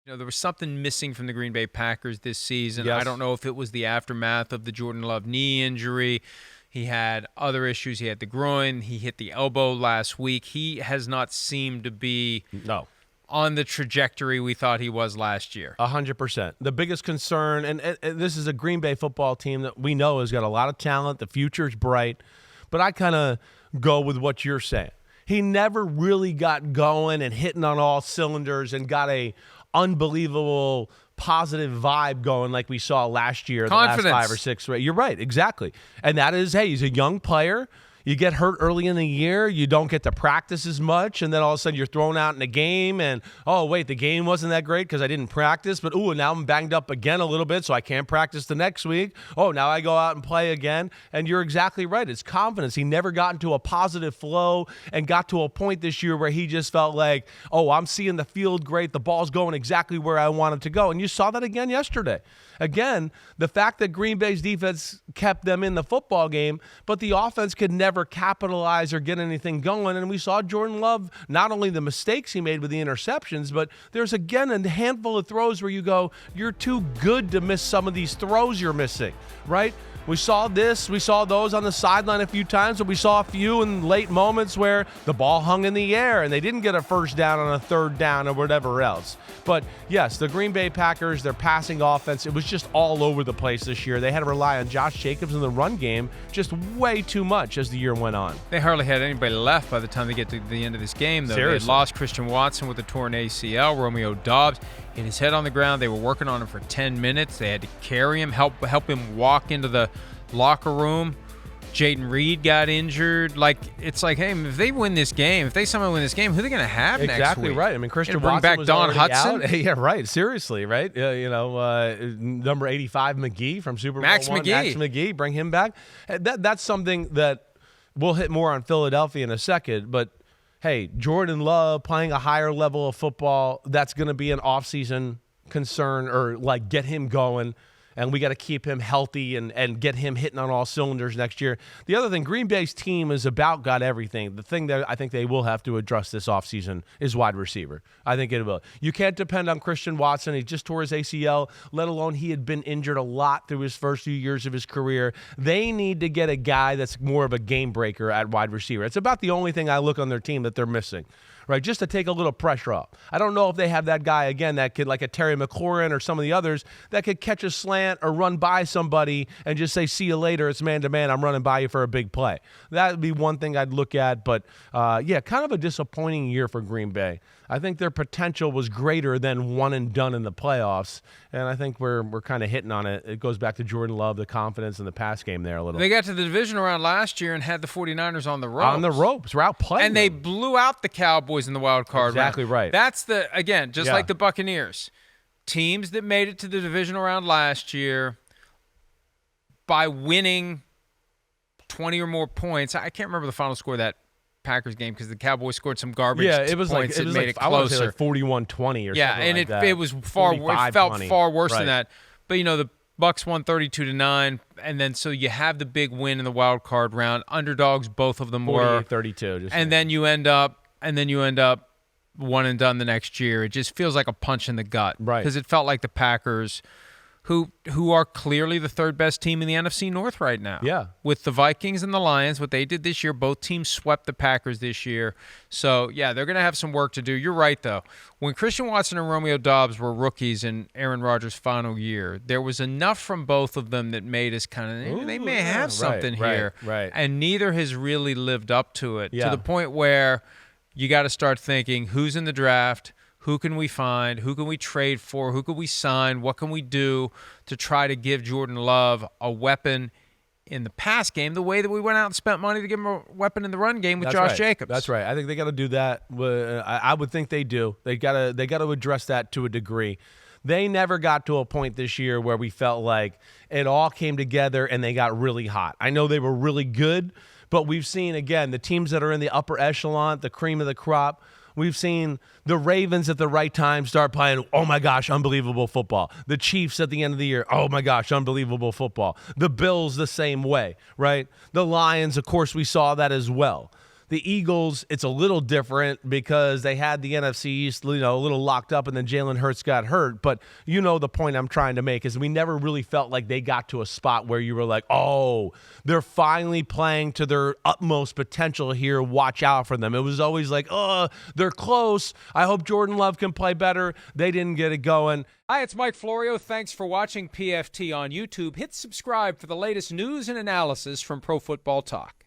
There was something missing from the Green Bay Packers this season. Yes. I don't know if it was the aftermath of the Jordan Love knee injury. He had other issues. He had the groin. He hit the elbow last week. He has not seemed to be on the trajectory we thought he was last year. 100%. The biggest concern, and this is a Green Bay football team that we know has got a lot of talent. The future's bright. But I kind of go with what you're saying. He never really got going and hitting on all cylinders and got a unbelievable positive vibe going like we saw last year, Confidence. The last 5 or 6. You're right, exactly. And that is, hey, he's a young player. You get hurt early in the year, you don't get to practice as much, and then all of a sudden you're thrown out in a game, and, oh, wait, the game wasn't that great because I didn't practice, but, now I'm banged up again a little bit, so I can't practice the next week. Oh, now I go out and play again, and you're exactly right. It's confidence. He never got into a positive flow and got to a point this year where he just felt like, oh, I'm seeing the field great, the ball's going exactly where I want it to go, and you saw that again yesterday. Again, the fact that Green Bay's defense kept them in the football game, but the offense could never capitalize or get anything going. And we saw Jordan Love, not only the mistakes he made with the interceptions, but there's, again, a handful of throws where you go, you're too good to miss some of these throws you're missing, right? We saw this. We saw those on the sideline a few times, but we saw a few in late moments where the ball hung in the air and they didn't get a first down on a third down or whatever else. But, yes, the Green Bay Packers, their passing offense, it was just all over the place this year. They had to rely on Josh Jacobs in the run game just way too much as the year went on. They hardly had anybody left by the time they get to the end of this game, though. Seriously. They had lost Christian Watson with a torn ACL, Romeo Doubs hit his head on the ground. They were working on him for 10 minutes. They had to carry him, help him walk into the locker room. Jaden Reed got injured. It's like, hey, if they win this game, if they somehow win this game, who are they going to have next week? Exactly right. I mean, Christian bring Watson back was Don already Hudson. out. Yeah, right. Seriously, right? Number 85 McGee from Super Bowl Max I. McGee. Max McGee, bring him back. That's something that we'll hit more on Philadelphia in a second. But hey, Jordan Love playing a higher level of football, that's going to be an offseason concern, or get him going. And we got to keep him healthy and get him hitting on all cylinders next year. The other thing, Green Bay's team is got everything. The thing that I think they will have to address this offseason is wide receiver. I think it will. You can't depend on Christian Watson. He just tore his ACL, let alone he had been injured a lot through his first few years of his career. They need to get a guy that's more of a game breaker at wide receiver. It's about the only thing I look on their team that they're missing. Right, just to take a little pressure off. I don't know if they have that guy, again, that could, like a Terry McLaurin or some of the others, that could catch a slant or run by somebody and just say, see you later, it's man-to-man, I'm running by you for a big play. That would be one thing I'd look at. But, kind of a disappointing year for Green Bay. I think their potential was greater than one and done in the playoffs, and I think we're kind of hitting on it. It goes back to Jordan Love, the confidence in the pass game there a little. They got to the division round last year and had the 49ers on the ropes. On the ropes. We're outplaying and they blew out the Cowboys in the wild card round. Exactly right. That's like the Buccaneers. Teams that made it to the divisional round last year by winning 20 or more points. I can't remember the final score of that Packers game because the Cowboys scored some garbage points that made it closer. I want to say 41-20 or something like that. It was far. It felt far worse than that. But the Bucs won 32-9, and then so you have the big win in the wild card round. Underdogs, both of them were 48-32. And then you end up one and done the next year. It just feels like a punch in the gut, right? Because it felt like the Packers, who are clearly the third best team in the NFC North right now. Yeah. With the Vikings and the Lions, what they did this year, both teams swept the Packers this year. So, yeah, they're going to have some work to do. You're right, though. When Christian Watson and Romeo Doubs were rookies in Aaron Rodgers' final year, there was enough from both of them that made us kind of, they may have something here. Right. And neither has really lived up to it, to the point where you got to start thinking, who's in the draft? Who can we find? Who can we trade for? Who can we sign? What can we do to try to give Jordan Love a weapon in the pass game the way that we went out and spent money to give him a weapon in the run game with Josh Jacobs? That's right. I think they got to do that. I would think they do. They got to address that to a degree. They never got to a point this year where we felt like it all came together and they got really hot. I know they were really good, but we've seen, again, the teams that are in the upper echelon, the cream of the crop, we've seen the Ravens at the right time start playing, oh my gosh, unbelievable football. The Chiefs at the end of the year, oh my gosh, unbelievable football. The Bills the same way, right? The Lions, of course, we saw that as well. The Eagles, it's a little different because they had the NFC East, a little locked up, and then Jalen Hurts got hurt. But the point I'm trying to make is we never really felt like they got to a spot where you were like, oh, they're finally playing to their utmost potential here. Watch out for them. It was always like, oh, they're close. I hope Jordan Love can play better. They didn't get it going. Hi, it's Mike Florio. Thanks for watching PFT on YouTube. Hit subscribe for the latest news and analysis from Pro Football Talk.